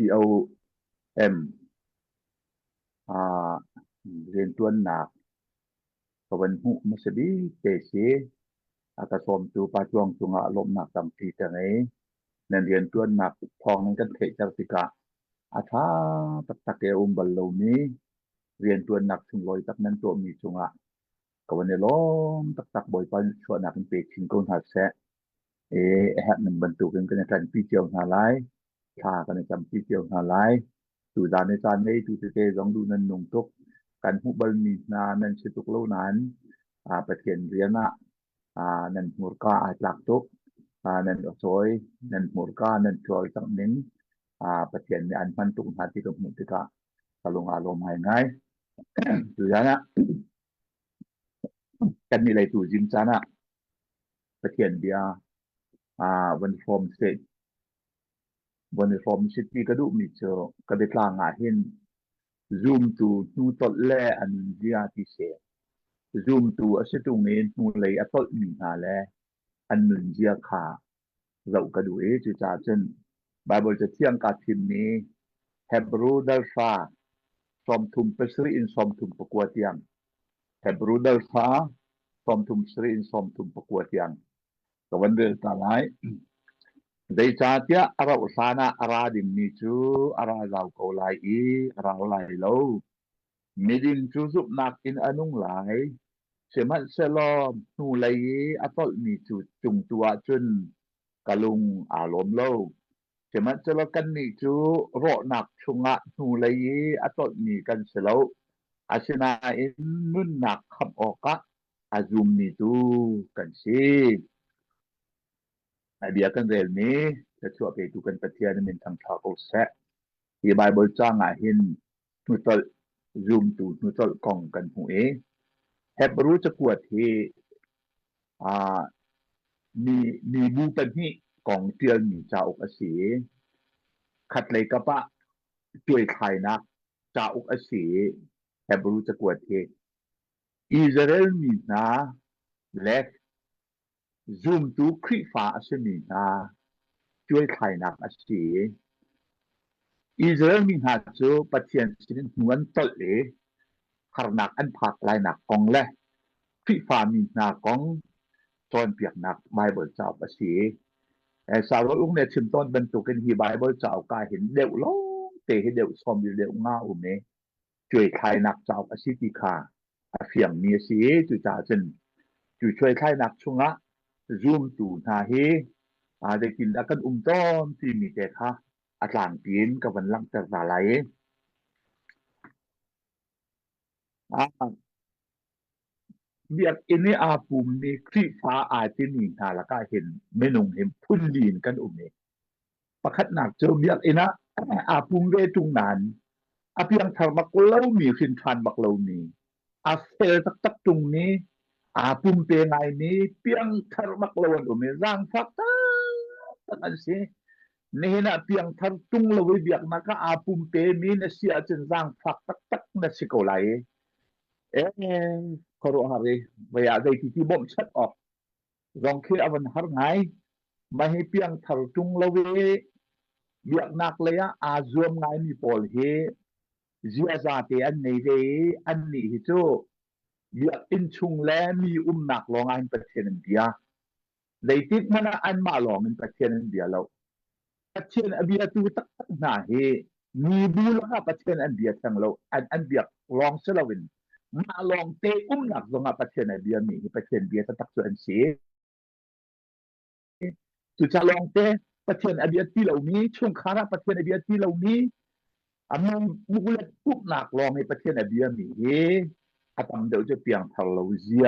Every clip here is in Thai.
POM เรียนต้วนหนักกวันหุมสบีเตสีอากาศมตูปาจวงจุงอารมณ์หนักตามที่จังไงนั่นเรียนต้วนหนักพองกันเทจักติกะอาทาตักเกอุมบัลโลมีเรียนต้วนหนักถึง100ตักนั้นตัวมีจุงกวันนี้ล้อมตักบ่อยไปชั่วหนักเป็นเปชิงกงหัดแซะแฮก1บรรตุกันกันกันพี่เจียวหาหลายถ้ากันจำพี่เจียวหาหลายตูดานในจานนี้ตูเตลองดูนั้นนงตกกันหุบัลมีนานั้นสิตุกโลนั้นประเทศเรียนะนั้นมูลค่าหลักตกนั้นสวยนั้นมูลค่านั้นช่วยตั้งนึงประเทศในอันพันตุงหาที่ตรงมุติกะตะลงอารมณ์ให้ง่ายตูยานะกันมีอะไรตูจิมจานะประเทศเดียวันฟอร์มสเตทวันฟอร์มซิตี้ก็ดูมีเจอกระเดกลางเห็นzoom to nu tot le an dia ti se zoom to asetung ne nu le atol mi ha le an nun dia kha zau ka du chu cha chen bible จะเที่ยงกาทิมนี้ hebrew dalfa from tum pesri in som tum pakwatiang hebrew dalfa from tum sri in som tum pakwatiang ก็วันเดือนตาหลายได้จาเตียอาราอุสานะอาราดิมนิจูอาราลาวโกลายอีอาราลายโลมิดินจูซุบนักอินอนุงหลายเสมัดเซลอมนูไลอัตอลมีจูจุงตัวจุนกะลุงอารมณ์โลเสมัดเซลกันนิจูโรนักชุงะนูไลอัตอลมีกันเสลอาชนาอินนุนนักขับออกะอาซุมนิจูกันสิdia kan rel ni sesuatu ke itu kan petian min tang thak o set di bible chang hin nutol zoom tu nutol kong kan hu hebrew จะกวดที่มีบูกันที่กองเตียนมีจาอกอสีขัดเลยกะปะช่วยไทยนักจาอกอสี hebrew จะกวดที่อิสราเอลมีนาและzoom to คริฟาอสมีนาช่วยไทยนักอสีอิสราเอลมีหาจูปะเทียนสินหวนตอเลคารนักอันผักลายนักกองและคริฟามีนากองตอนเปียกนักไบเบิลเจ้าอสีสาวลุงเนี่ยชิมต้นบรรจุกันที่ไบเบิลเจ้ากายเห็นเดี่ยวลงเตะเดี่ยวซอมอยู่เดี่ยวง่าเนี่ยช่วยไทยนักเจ้าอสีติคาเฟียงมีสีจุจ่าจนจุช่วยไทยนักชุงะzoom to นาเฮได้กินแล้วกันต้อมที่มีแต่ค่ะอาจารย์ปีนกับวันลังจากสาไหลเบียกอินี่อาภูมินี่คริฟ้าอาจินินาแล้วก็เห็นเมนุงเห็นพุ่นลีนกันนี่ประคัดหนักเจอเบียกอินะอาภูมิเวตุงนานเพียงทางบักเล่ามีสินทานบักเล่ามีเซลตักตุงนี้ภูมิเปไงนี้เพียงทางบักเล่ามีร่างฟักตั้งอันสินี่นะเพียงทางตุงเล่าเบียกนักภูมิเปมีนะเสียจนร่างฟักตักนะสิโกไลขอรู้หาเลยว่าอยากได้ที่บ่มชัดออกรองคืออวันหาไงไม่ให้เพียงทางตุงเล่าเบียกนักเลยอาจวมไงมีปอลเฮเจียจาเตอันนี้เดอันนี้ฮิโจเบียกอินชุงแลมีนักลองอันประเทศอินเดียเลยติดมันอันมาลองอันประเทศอินเดียแล้วประเทศอินเดียตัวตักหน้าเฮมีบูลกับประเทศอินเดียทั้งเราอันเบียกลองเสลวินมาลองเตนักลองประเทศอินเดียมีประเทศอินเดียตักส่วนเสียจุดจะลองเตประเทศอินเดียที่เรามีช่วงคาราประเทศอินเดียที่เรามีมันบุกเล็กปุ๊บหนักลองในประเทศอินเดียมีตั้งเดี๋ยวจะเปลี่ยนทางเราเสีย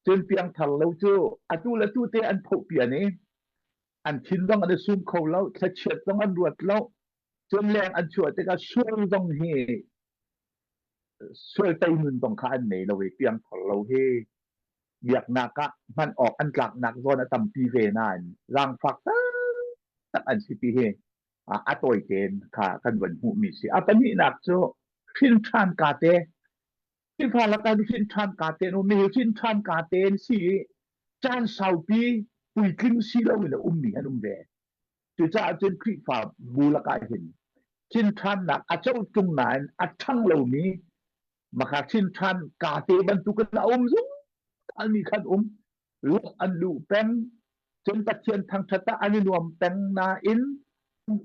จนเปลี่ยนทางเราจะตู้ละตู้เตอันพบเปลี่ยนนี้อันชินต้องอันซุ่มเขาแล้วถ้าเฉียดต้องอันรวดแล้วจนแรงอันช่วยแต่ก็ช่วยต้องเฮช่วยไต้หวันต้องขาอันไหนเราเปลี่ยนทางเราเฮอยากนักมันออกอันหลักหนักโดนตั้มปีเวนานร่างฝักตั้งอันสิปีเฮตัวเกณฑ์ค่ะกันวันหูมีสิปนี้นักโจฟินทรานกาเตที่พาละกันฟินทรานกาเตโนมีฟินทรานกาเตนสิจานเสาปีปุยคลิงสิแล้วมีมีอันเวจ จุจะจนคริฟ้าบูลกาเห็นชินทันนักอาเจ้าจุงนานอัดทั้งเหล่านี้มาค่ะชินทันกาเตบรรทุกกันอุ้มซุอันมีคันลูกอันดูแป้งจนตะเทียนทางชะตาอันนวมแป้งนาอิน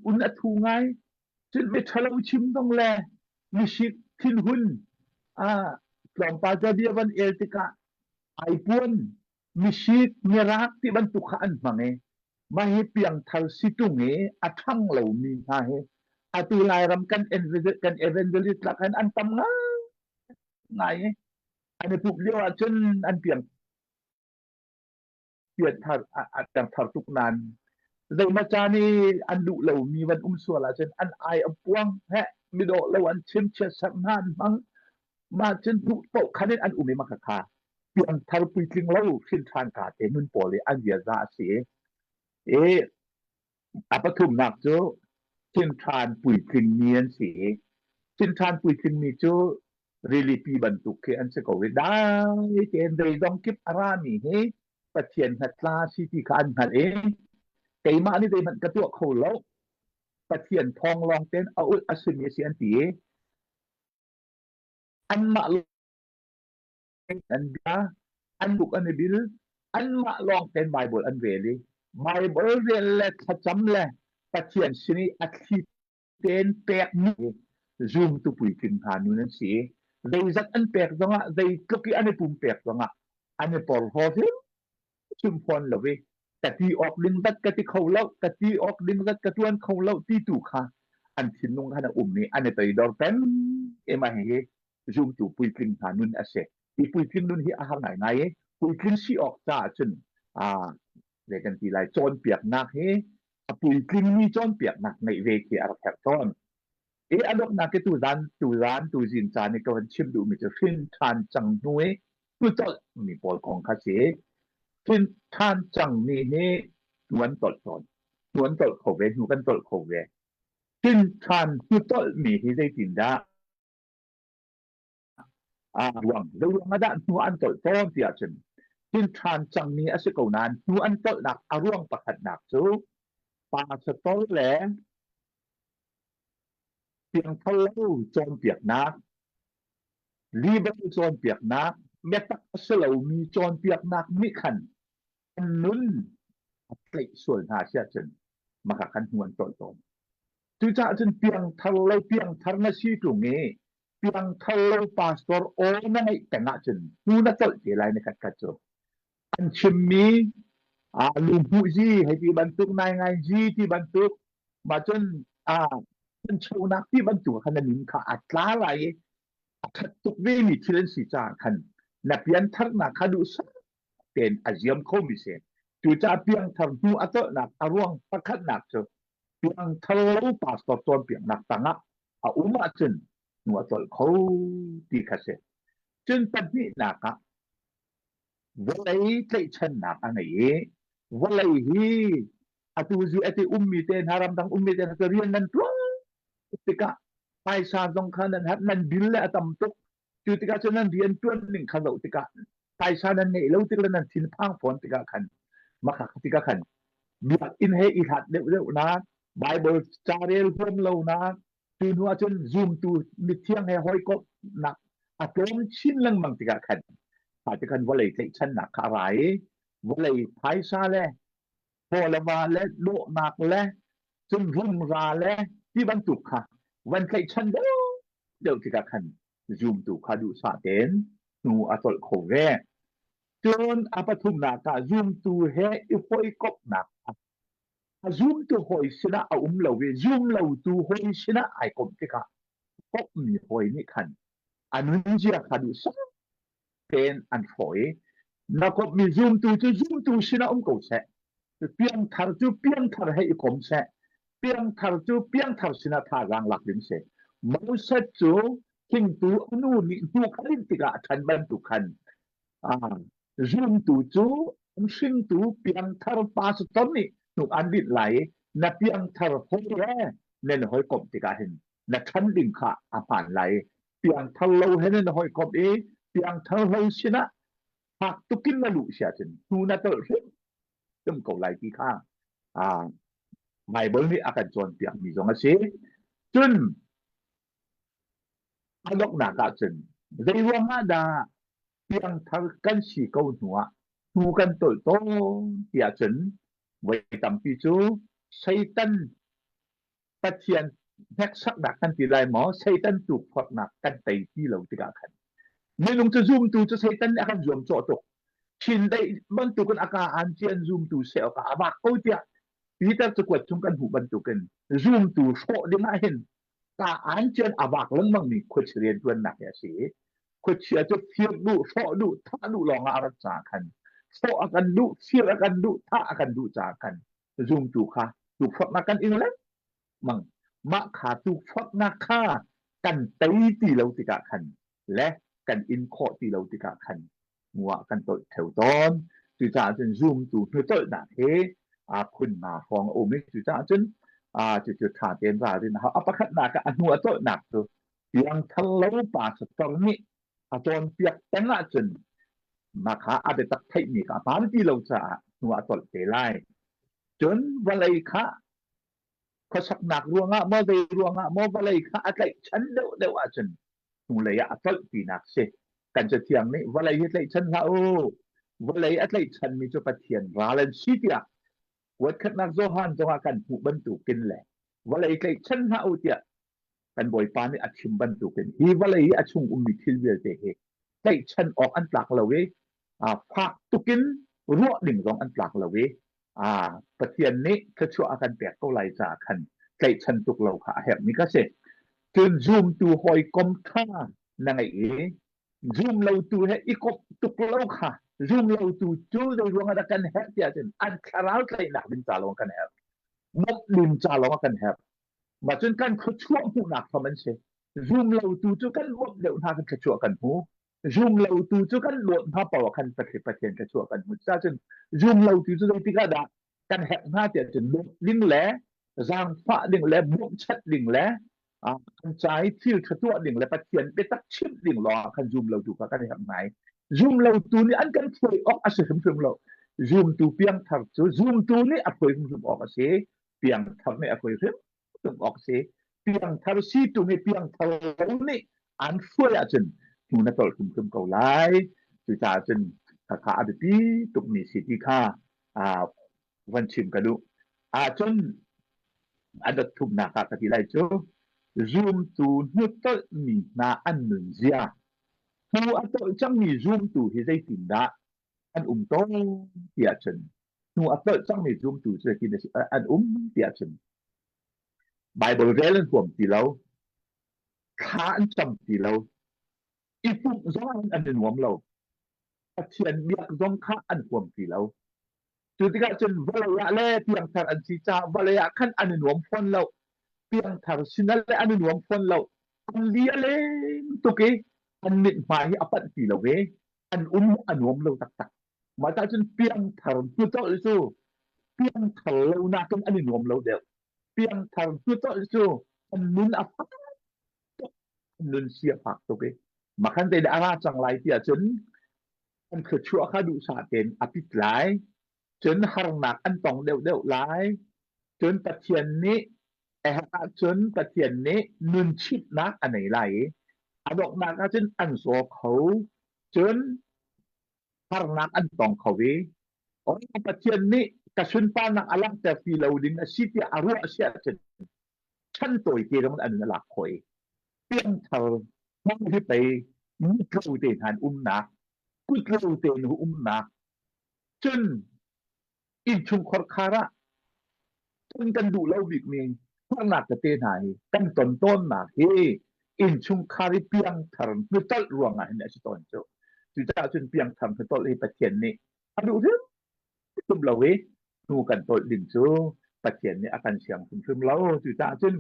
อุณทูไงจนไม่ทะเลาชิมต้องแลมีชิกทินหุนกล่องปาจาเดียวันเอลติกะไอปวนมีชิกมีรักที่บรรทุกอันมังมาให้เปียงทัลสิตุงอัดทั้งเหล่านี้มาให้อาตุลายรำกันเอเวนเจลิสต์ละกันอันตำง่ายอันนี้พวกเรียกว่าจนอันเปียงเปียนทาอัดทาทุกนานได้มาจานี่อันดุเหล่ามีวันสวละจนอันไออัปวงแฮะมิโดละวันชิมเชสักนานมังมาจนทุกโตคันนี้อันอุเมมาคาเปียงทาปุยจริงแล้วชินทานกาเตมุนโปเลอันเดียซาเสอปทุมนักโจชินทานปุยจริงเนียนเสชินทานปุยจริงมีโจreally ปีบรรทุกเคอันเสกวิได้เกณฑ์โดยต้องคิดอารามีเฮปะเทียนหัดลาสิที่คันหัดไก่มานี่ได้มันกระตัวเขาแล้วปะเทียนทองลองเต้นเอาอสุนีเสียนตีอันมาอันเบียอันบุกอันบิลอันมาลองเต้นไบเบิลอันเวลีไบเบิลเรียนและขจำและปะเทียนสินีอัดที่เต้นแปกนี้ซูมตุปุยกินผ่านนู่นนั่นสิได้จัดอันแปกจังอ่ะได้ก็คืออันนี้ปุ่มแปกจังอ่ะอันนี้ปอลฮอฟิลชุมพรละเวกะตีออกดึงดัดกะติเขาเล่ากะตีออกดึงดัดกะตวนเขาเล่าตีตู่ค่ะอันทินนงขณะนี้อันนี้ไปดอร์เต็มมาเฮซูมตุปุยกินผ่านนู่นอาเซอีปุยกินนู่นที่อาหารไหนปุยกินสิออกจ้าจนเรียกกันทีไรจอนเปียกหนักเฮปุยกินมีจอนเปียกหนักในเวทีอาร์แคปตอนอันดอกนักตูร้านตูจินจานในกวนชิมดูมีจะฟินทานจังนุ้ยตูจอมีปอลของคาเซฟินทานจังนี่เฮนวนตดเขาเวนูกันตดเขาเวฟินทานตูตดมีให้ได้กินได้หวังระวังนะนูอันตดต้นเสียจนฟินทานจังนี้อาศัยกูนานนูอันตดหนักอารวงประคัดหนักจูปาสตอแหลเปียงทะเลจนเปียกนักรีบไปจนเปียกนักเมตักสลามีจนเปียกนักมิขันนุ่นเกลส่วนหาเสียจนมาขันหวนต้นจุจ่าจนเปียงทะเลเปียงทารณชีตรงนี้เปียงทะเลพาสตอร์โอนั่นไอ้แต่งจนนู่นก็เจริญในการกัดจบอันชิมมีลุงผู้จีให้ที่บรรทุกนายไงจีที่บรรทุกมาจนมันโชว์นักที่บรรจุขนาดนี้ค่ะอัตราไหลทุกเวมีที่เล่นสีจางคันนับยันทักนักขาดูสักเป็นอาเซียมคอมิเซนจูจ่าเปียงทักนูอัตนักอารวงประคัดนักเจอเปียงทะลุปาสตอร์เปียงนักต่างอุมาจนนูอัตเขาตีคาเซจนปัจจุบันนักวันไหนใช้ชนะอันไหนวันไหนฮีอัตุจูอัตุมีเตนฮารัมตังมีเตนเรียนนั่นตัวketika Paisan tong kanan hat nan billa atamtok ketika chanan rian tuan ning khalau tika Paisan nan nei lo tikla nan tin phang phon tika khan maka tika khan biak in he I hat de na Bible charel phon lo na tu nu achun zoom tu mithiang he hoi ko nak atom chin lang mang tika khan ha tika khan walai thai chan nak kharai walai Paisan le polawa le lo nak le chun rum ra leที่บรรจุค่ะวันใครชันเดียวที่กะคันซูมตูคาดูสาเตนนูอัตลโคเวจนอปทุมนากะซูมตูเฮอิโฟยกบนักซูมตูหอยชนะเอาเราเวซูมเราตูหอยชนะไอกบที่กะกบมีหอยนี่คันอันนี้จะคาดูสาเตนอันหอยนักบมีซูมตูจะซูมตูชนะกบเสเปียงทาร์จูเปียงทาร์ให้อีกบเสเปียงทาร์จูเปียงทาร์สินะทารางหลักดินเสมอสัจจูคิงตูอนุนิตูคันติกะทันบันตุคันจุมตูจูชิงตูเปียงทาร์ปาสตอนนี้นุกอันดิไหลนับเปียงทาร์โฮแร่เน้นหอยกบติกะเห็นนักขันดิ่งค่ะอาผ่านไหลเปียงทาร์โลเห็นเน้นหอยกบเปียงทาร์โลสินะหักตุกินมาลุเสียจนนูนัตเตอร์จมเก่าไหลที่ข้า Bible ni akan jon piang mi jong ase chun alok na ka chun dei wang ada piang thar kan si ko nuwa tu kan tol to tia chun wai tam pi chu Satan ปัจเจียนแฮกสักดักกันที่ไรหมอไซตันถูกพอดหนักกันไตที่เราติกาคันไม่ลงจะซูมตูจะไซตันอาการรวมโจตกชินได้บรรทุกันอาการอันเจียนซูมตูเซลกับอาบักเขาเดียพีเตอร์จะกวดชุมกันหูบรรทุกันซูมตูโชได้มาเห็นกาอันเจียนอาบักแล้วมั่งมีควดเรียนตัวหนักอย่างสิควดเชื่อจะเทียบดูโชดูท่าดูลองอารักษาคันโชอาการดูเทียบอาการดูท่าอาการดูจากกันซูมตูค่ะถูกพอดมากันอีกแล้วมั่งมะขาตุกฟอดนาคากันไตที่เราติกะคันและกันอินโคที่เราติกะคันงัวกันตดแถวตอนจุจาจนซูมตูเพื่อต้นหนักเฮคุณมาฟองโอมิจุจาจนจุถาเต็นราดินะอัปคัดหนักอันหัวต้นหนักตัวยังทะเลป่าสตอนี้จนเปียกแต่ละจนมาขาอาจจะตักไทยมีกับปานที่เราจะหัวต้นเตลัยจนวันไรคะเขาสักหนักรวงมอได้รวงมออะไรค่ะอะไรฉันเดาว่าฉันนูเลยอัตตีนักเสกันจะเที่ยงนี้อะไรอะไรฉันละโอ้อะไรอะไรฉันมีจะปะเทียนราลันซีเตียวัดขัดนักโซฮันจงอากันหูบรรทุกินแหละอะไรอะไรฉันละโอ้เตียกันบ่อยปานนี่อัดชิมบรรทุกินฮีอะไรอัดชุงมิทิลเวลเตเฮได้ฉันออกอันหลักละเวพักตุกินรั่วหนึ่งสองอันหลักละเวปะเทียนนี้ก็ชั่วอาการแปลกก็ไหลจากคันไก่ชันตุกเราค่ะแหบนี้ก็เสร็จจนซูมตูหอยกลมค่านั่งไอ้ซูมเราตูให้อีกตุกเราค่ะซูมเราตูจูได้รวงกันแหบเดียจนอันคาราลไก่หนักดินจ่าลงกันแหบมดดินจ่าลงกันแหบมาจนกันเขาชั่วหูหนักทำมันเสร็จซูมเราตูจูกันมดเดี๋ยวหากันชั่วกันหูzoom เราตูจูกันหลดพาปอกันประเทศกันชั่วกันหมดซะจน zoom เราตูจูได้ติกาดากันแหกหน้าเตียจนลิงแหลจางฟ้าลิงแหลบุกชัดลิงแหลกันใจที่ตัวลิงแหลประเทศไปตักชิมลิงรอกัน zoom เราตูกันแหกไหน zoom เราตูนี่อันกันช่วยออกอาศัยสมเรา zoom ตูเปียงทับ zoom ตูนี่อภัยสมออกอาศัยเปียงทับนี่อภัยสมออกอาศัยเปียงทับซีตูนี่เปียงทับนี่อันช่วยอาจารย์นูนักตลคุมเก่าหลายจุจาจนขาอดีตตุกมีสิทธิค่าวันชิมกระดูจนอันดับทุกนาคาที่ไรจูซูมตูนุตมีนาอันหนึ่งเสียทูอันตัวจังมีซูมตูที่ได้ติดดาอันโตเตียจนทูอันตัวจังมีซูมตูที่ได้ติดอันเตียจนไบเบิลเรลน์ผมที่เราข้าอันจำที่เราอีกปุ๊บซ้อนอันหนึ่งเราเทียนเบียกซ้อนข้าอันความที่เราจุดที่จนวลายะเล่เพียงทางอันที่จะวลายะขั้นอันหนึ่งฟอนเราเพียงทางสินัลเล่อันหนึ่งฟอนเราอันเลี้ยเล่ตุกอันหนึ่งหมายอปันที่เราเวอันอันหนึ่งเราตักมาจากจนเพียงทางผู้ต่อสู้เพียงทางเราหน้ากันอันหนึ่งเราเดียวเพียงทางผู้ต่อสู้อันนู้นอปันอันนู้นเสียผักตุกmakan tidak ada cang lai tia chun an khchua kha du sa ten apit lai chun harnak an tong deu lai chun pathian ni ha chun pathian ni nun chip nak anai lai adok nak chun an so khau chun harnak an tong khau we ong pathian ni ka chun pa nak alak ta fi loading asiti aru asia chun chan toi ke dong an la khoi piang thalนั่งที่ไปมุกเราเตนหันนักกุดเราเตนหูนักจนอินชุงคอร์คาระจนกันดูเราวิกเมงข้างหนักจะเตนหายกันต้นหนักเฮอินชุงคาริเปียงทำคือต้นรวงอ่ะเนี่ยสิตอนโจจุดจนเปียงทำคือต้นเลยประเทียนนี่ดูเถอะตุ่มเราเวนูกันต้นดิ่งโจประเทียนนี่อาการเสียงคุมเราจุดจน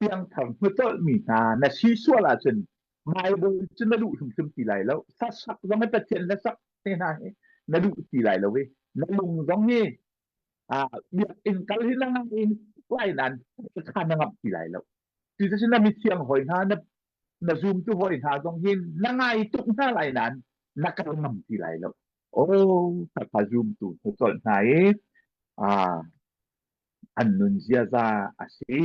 เพียงทำเพื่อต้นมีนานะชี้ชั่วละจนไม่บริจนดูถึงตีไหลแล้วสักยังไม่ประเทศและสักเนี่ยนะนดูตีไหลแล้วเว้ยนลุงร้องเงี้ยเบียดเองกันที่นั่งเองไล่นั้นจะขาดนั่งตีไหลแล้วคือถ้าฉันมีเสียงหอยหานะซูมตัวหอยหาตรงเห็นนั่งไงตุกหน้าไหลนั้นนักการนำตีไหลแล้วโอ้ถ้าซูมตัวต้นไหน annun ziaza asi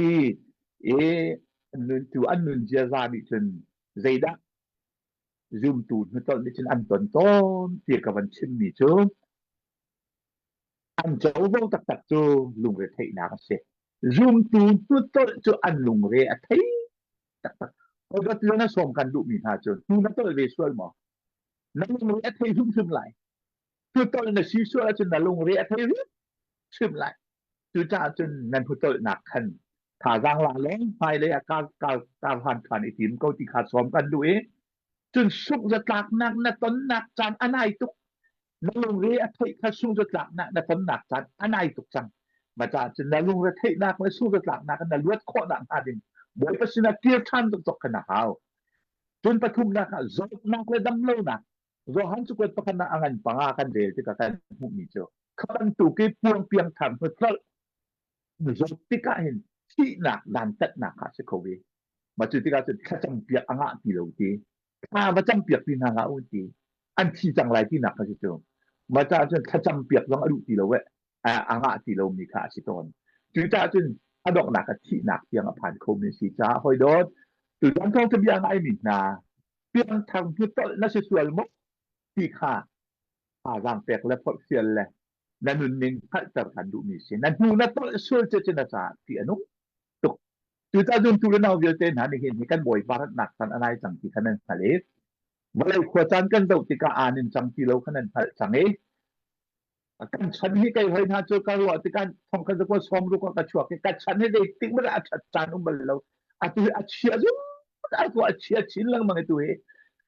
annun tu annun ziaza ni chen zaida zoom tu nutol ni chen anton ton ti ka van chim ni chu an chau vo tak tak chu lung re thei na ka se zoom tu nutol chu an lung re a thei tak tak o ga tu na som kan du mi ha chu tu na tol ve sual mo na lung re a thei zoom zoom lai tu tol na si sual chu na lung re a thei zoom lai tu cha chu nan pu tol nak kanถ้าร่างลาแรงไปเลยการผ่านผ่านไอ้ทีมเขาที่ขาดซ้อมกันด้วยจนสุกจะตากนักนะตนหนักจันอันไหนตุกนลงเรียไทยถ้าสุกจะตากนักนะตนหนักจันอันไหนตุกจังมาจากจนนลงเรียไทยนักมาสุกจะตากนักนะเลือดข้อหนักอาดินบ่อยประสิทธิ์เกียรชันตกขนาดเขาจนปทุมนักจบนักเลยดำเล่านะรอหันสุกเป็นประกันอังกันปังอากันเดียวที่กันหุมีเจ้าขันตุกีปวงเปียงทำเพื่อจบที่กันเห็นที่หนักดันตัดหนักสิโควิดมาจุดที่การจะขจำเปียกอ่างที่เราดีถ้ามาจำเปียกที่นางเอาดีอันที่จังไรที่หนักก็จะจงมาจะจนขจำเปียกต้องอดุที่เราเว้อ่างที่เรามีค่าสิตอนจุดจนอดอกหนักที่หนักเพียงผ่านโควิดสิจ้าหอยดอดจุดนั้นต้องจะมีอะไรมีนาเพียงทางพุทธนักส่วนมุกที่ค่าร่างแตกและพอเสียนแหละนั่นนึงพระจักรดูมีเสียนั่นดูนั่นต้องช่วยเจนาจาที่อนุจุดจุดตุลนาวิเตนหาเห็นกันบ่อยบารัดหนักสันอะไรจังที่ขนาดทะเลเมื่อขวจันกันตกติกาอ่านจังที่เราขนาดจังกันฉันให้ใครให้น่าจะการว่าติการท่องกันจะก็สมรู้ก็กระชัวกันฉันให้ได้ติ๊กมันอาจจะจานุบัลเราอาจจะอาชีพอาจจะอาชีพชิ้นลังมันตัวเอง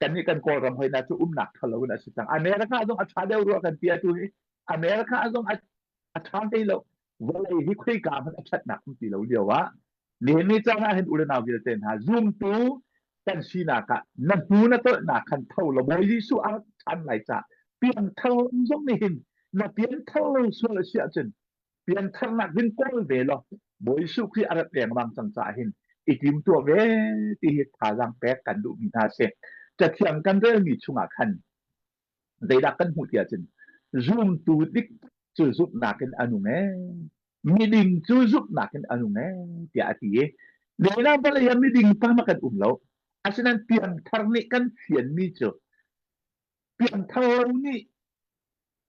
กันนี่กันก่อรำให้น่าจะหนักทะเลนะสิจังอเมริกาต้องอาชาเดียวรู้กันเปียตัวเองอเมริกาต้องอาชาได้เราเวลาที่คุยกันมันอาชาหนักที่เราเดียวว่านี่นี่จังเห็นอุลนาวิเตนหาซูมตูกันชีนากะนั่นหูนะตนาคันเท่าละบ่ยิสุอาชันไหลจะเปลี่ยนเท่าซงนี่เห็นนะเปลี่ยนเท่าส่วนเสียจนเปลี่ยนทางนักวินก้เวลบ่ยิสุคืออาแปลงบางจังจะเห็นอีทีมตัวเวที่ทารังแปกกันดูมีนาเสจะเถียงกันเรื่องมีชุงคันได้ดักกันหูเตียจนซูมตูดิกจะซุบนากันอนุแงmeeting susuk nakin ano nga ti ati dena pala ya meeting pa makan umlaw asinan piang tarni kan fian mi cho piang thau ni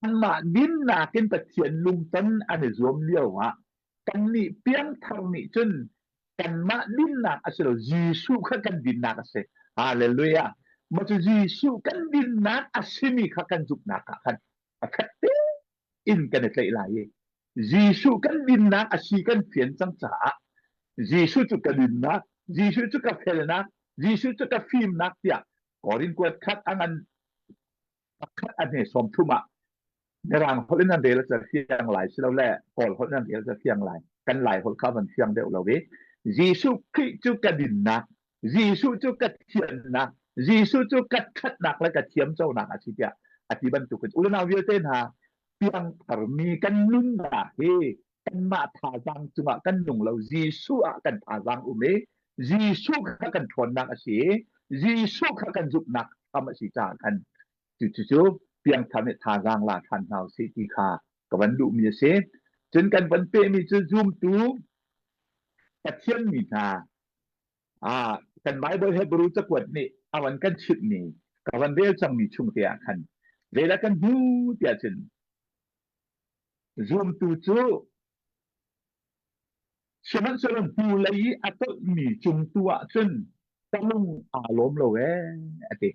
an ma din nakin patien lungtan an zoom liao wa kan ni piang tarni chun kan ma din na asilo jisu kan din na kasi hallelujah ma jisu kan din na asimi kan juk na kan akate in kan lai Jisu kan din na asi kan fian sang sa Jisu chu ka din na Jisu chu ka fel na Jisu chu ka film na tia korin kwat khat angan khat ane som thuma nerang holin an del sa fiang lai silo le kol holin an del sa fiang lai kan lai hol ka ban fiang de lo we Jisu ki chu ka din na Jisu chu ka fian na Jisu chu ka khat nak la ka thiam chau nak asi tia ati ban tu kan ulana wi ten ha piang parmi kan nun na he kan ma tha jang chunga kan nung lo jisu a kan tha jang ume jisu kha kan thon nak ase jisu kha kan juk nak am asi cha kan chu piang tha ne tha jang la than hau si ti kha ka ban du mi se chen kan ban pe mi chu zoom tu ka chen mi na kan bible hebrew cha kwat ni awan kan chit ni ka ban del chang mi chung tia kan vela kan hu tia chen zoom tu chu Siman salam pulai atau mi chung tua chen talung alom lo ati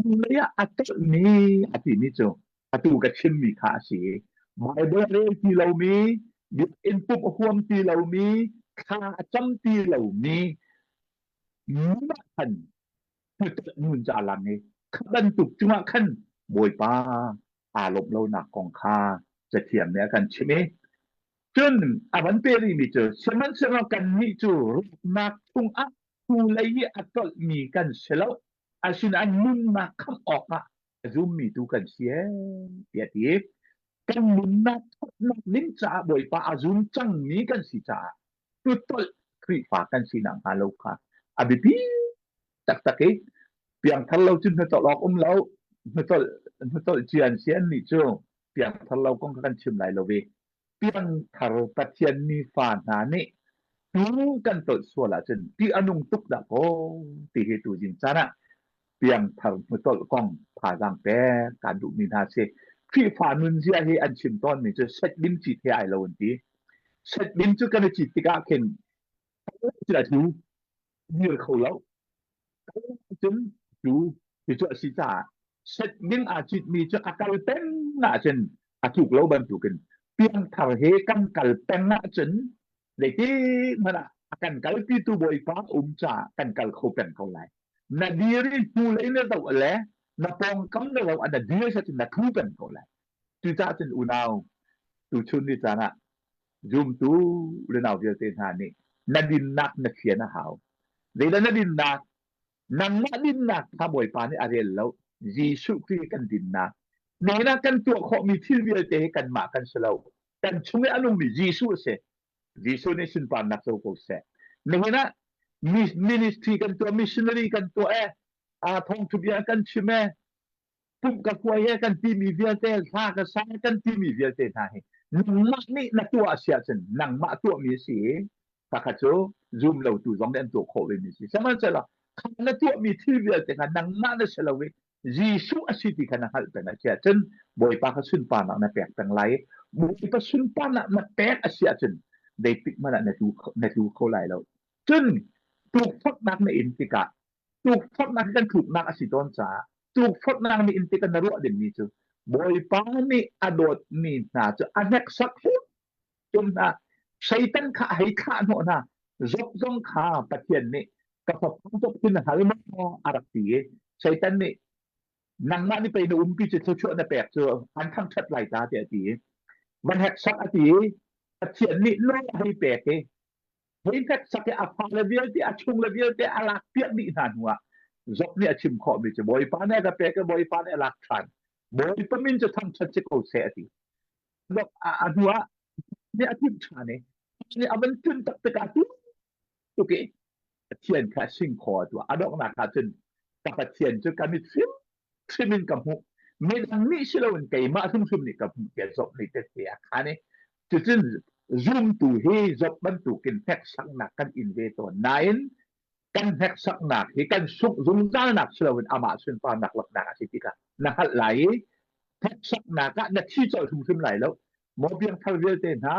pulai atau ni ati ni chu atu ka chin mi kha si bible re ti lo mi bi input huam ti lo mi kha cham ti lo mi ma kan tu nun ja lang ni khan tuk chuma khan boi pa alom lo nak kong kha จะเทียมเนี่ยกันใช่ไหมจนอวันเปรีมีเจอสมันสรกันมีจูนักทุงอักทูเลยอัตมีกันเสลอาชินอันมุนมาคำออกอ่ะจุมมีตูกันเสียเปียตีกันมุนนักนินจาบ่อยปะอาจุมจังมีกันสิจาตุตลคริฝากันสินังฮาโลค่ะอบิปีตักตักเปียงทันเราจึงจะตลอกเราไม่ตลเจียนเสียนนี่จูเปียงทันเราก็กันชิมหลายโลเว piang thar pathian ni fa na ni tu kan to suala chen ti anung tuk da ko ti he tu jin sana piang thar mu tol kong pha jang pe kan du mi na se phi fa nun sia he an chim ton ni je set lim chi the ai lo ti set lim chu kan chi ti ka ken chi la tu ni khou lo chen tu ti chu si ta set lim a chi mi chu akal pen na chen a tu lo ban tu ken piang thar he kan kal pen na chen de ti mana akan kal ti tu boy pa cha kan kal kho pen ko lai na diri tu le na to le na pong kam na lo ada dia sa tin na tu pen ko lai tu ta chen u nao tu chun ni ta na zoom tu le nao dia te na ni na din nak na khia na hao le na din nak nang na din nak ta boy pa ni arel lo jisu kri kan din nak ne na kan tu kho mi thil wi te kan ma kan selo kan chung anung mi jisu se jisu ni sin pa nak so ko se ne na ministry kan tu missionary kan tu thong tu bia kan chime pup ka kwa ye kan ti mi wi te sa ka sa kan ti mi wi te tha he nang ma ni na tu asia chen nang ma tu mi si ka ka cho zoom lo tu zong den tu kho we mi si sama cha la na tu mi thil wi te kan nang ma na selo we jisu asiti kan hal pe na cha chen boy pa ka sun pa na pek tang lai boy pa sun pa na pek asia chen dei pik ma na tu kho lai lo chen ถูกฟดนักในอินติกะถูกฟดนักกันถูกนักอสิตอนจาถูกฟดนักในอินติกันนรกเด่นนี้จูบอยปานี่อดดนี่นะจูอันนักสักฟุตจนนะชัยตันข้าให้ข้าโน่นะจบจงข้าปะเทียนนี่กับพระจบขึ้นหาริมอารักตีชัยตันนี่นังมานี่ไปในอุ้มพี่จะช่วยในแปลกเจออันทั้งชัดไหลตาเดียตีมันแหกสักอตีปะเทียนนี่น้อยให้แปลกเHinkat sakit apa level ti acung level ti alak piak ni nanwa. Zok ni achim kho mi che boy pa ne ka pe ka boy pa ne alak than. Boy pa min che thang chat che ko se ati. Lok adua ni atim thane. Ni aban tun tak te ka tu. Okay. Tien ka sing kho tu. Adok na ka chen ka pa tien che ka mi sim. Simin kam hu. Me dang ni silawin kay ma sum sum ni ka ke zok ni te te akane. Chen zoom tu he zop ban tu kin hek sak nak kan in ve to nain kan hek sak nak hi kan suk zum zal nak selawin ama sun pa nak lak nak asitika na hal lai hek sak nak ka na chi chol thum thum lai lo mo biang thal vel te na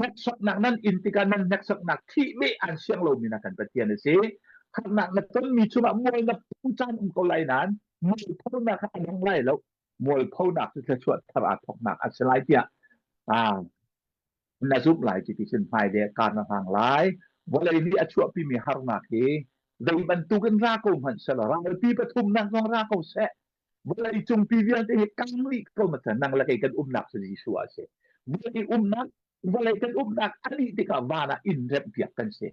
hek sak nak nan in tika nan hek sak nak thi me an siang lo mi na kan patian se hak nak na ton mi chuma mol na pu chan ko lai nan mol phau nak ka an lai lo mol phau nakจะชวดทราทอกnak aslai tia na zup lai chi tin phai de kan na hang lai walai ni achua pi mi har na ke dei ban tu kan ra ko man sala ra pi pathum nang ngong ra ko se walai chung pi vian te kang li ko ma tan nang la kai kan nak se ji su ase walai kan nak ani te ka va na in rep piak kan se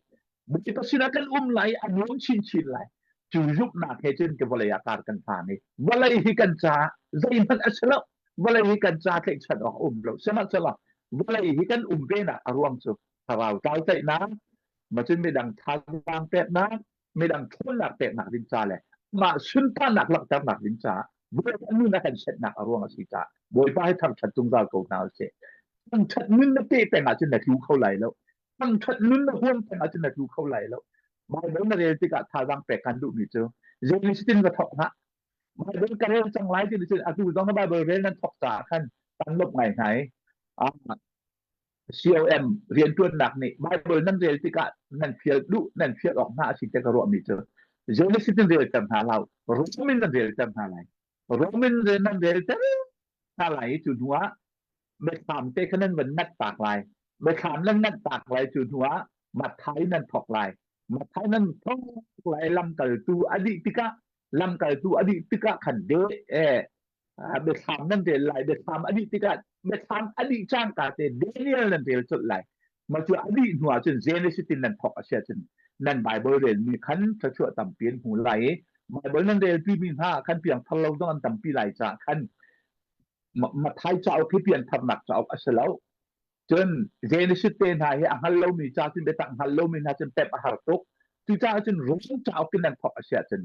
buti pa sina kan lai anon chin chin lai chu zup na ke chen ke walai akar kan pha ni walai hi kan cha zai man asla walai hi kan cha ke chan lo sema sala walai hi kan pe na arwam chu tharau tal tai na ma chen me dang thang wang pe na me dang thon na pe na din cha le ma sun pa nak lak tak nak din cha boy anu na kan set nak arwam asi cha boy pa hai thang chat tung ga ko na se thang chat nun na pe pe na chen na thu khau lai lo thang chat nun na hon pe na chen na thu khau lai lo ma no na re ti ka tha wang pe kan du ni chu zen sitin ga thok na ma don ka re chang lai ti ni chen atu dong na ba ber re nan thok cha khan tan lop ngai ngai CLM เรียนตัวหนักนี่ Bible นั่นเรียนที่กะนั่นเพียรดุนั่นเพียรออกหน้าสิจะกระรวมนี่เจอ Genesis นั่นเรียนจำหาเราโรมันนั่นเรียนจำหาไหลโรมันเรียนนั่นเรียนจำหาไหลจุดหัวเมื่อถามเตะนั้นวันนัดปากไหลเมื่อถามนั่นนัดปากไหลจุดหัวมาไทยนั่นถอกไหลมาไทยนั่นท้องไหลลำเกิดตูอดีติกะลำเกิดตูอดีติกะขันเดเเมื่อถามนั่นเรียนไหลเมื่อถามอดีติกะเมื่อถามอดีตจ้างกาเตเดเนียลนั่นเรียนจุดไหลมาจากอดีตหัวจนเจเนซิสนั่นถอกเสียจนนั่นไบเบิลเรียนมีขันจะช่วยตำเปลี่ยนหูไหลไบเบิลนั่นเรียนที่มี5ขันเปลี่ยนทะเลาะต้องตำปีไหลจากขันมาไทยจะเอาที่เปลี่ยนทำหนักจะเอาอัศแล้วจนเจเนซิสเตนหายฮัลโลมีจ้าจนไปตั้งฮัลโลมีน่าจนเต็มอาหารตกที่จ้าจนร้องจะเอาที่นั่นถอกเสียจน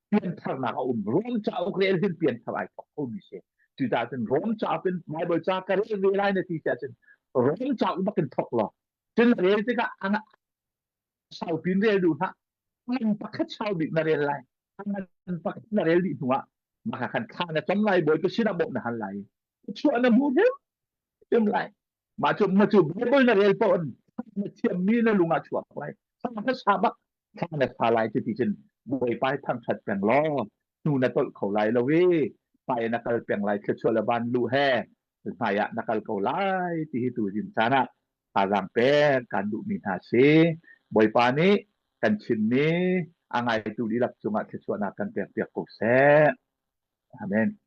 เปลี่ยนทำหนักร้องจะเอาเรียนที่เปลี่ยนถวายถอกมีเสีย 2000 rom chapin bible cha kare velai na ti chachen rom cha bakin thoklo tin re te ka anga sau pin re du ha man pakhat sau dik na re lai man pakhat na re di tuwa maka kan kha na chom lai boy ko sina bo na han lai chu na mu he tem lai ma chu bible na re pon na thiam mi na lunga chu lai sa ma sa ba kha na pha lai ti chen boy pai thang chat pang lo nu na tol khau lai lo we pai na kal pang lai ke chu la ban lu he saya nakal kau lai ti tu jin sana parang pe kan du min ha se boy pa ni kan chin ni angai tu di lak chunga ke chu na kan pe ko se amen